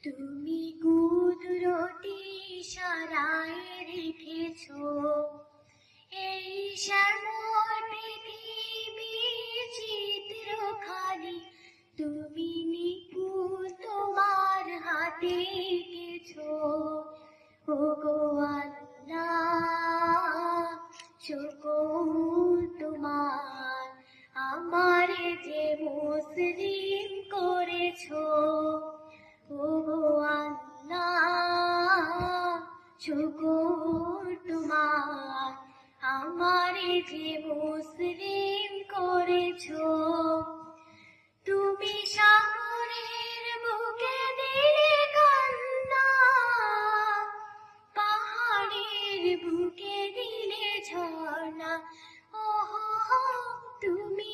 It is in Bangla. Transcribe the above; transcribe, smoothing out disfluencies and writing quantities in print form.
তুমি কুদরতি ইশারায় রেখেছো এই শ্যামল পৃথিবীর চিত্রখানি। তুমি নিপুণ তোমার হাতে এঁকেছো। ওগো আল্লাহ, শুকর তোমার, আমারে যে মুসলিম করেছো। ওগো আল্লাহ, শুকর তোমার, আমারে যে মুসলিম করেছো। তুমি সাগরের বুকে দিলে কান্না, পাহাড়ের বুকে দিলে ঝর্ণা। ওহো, তুমি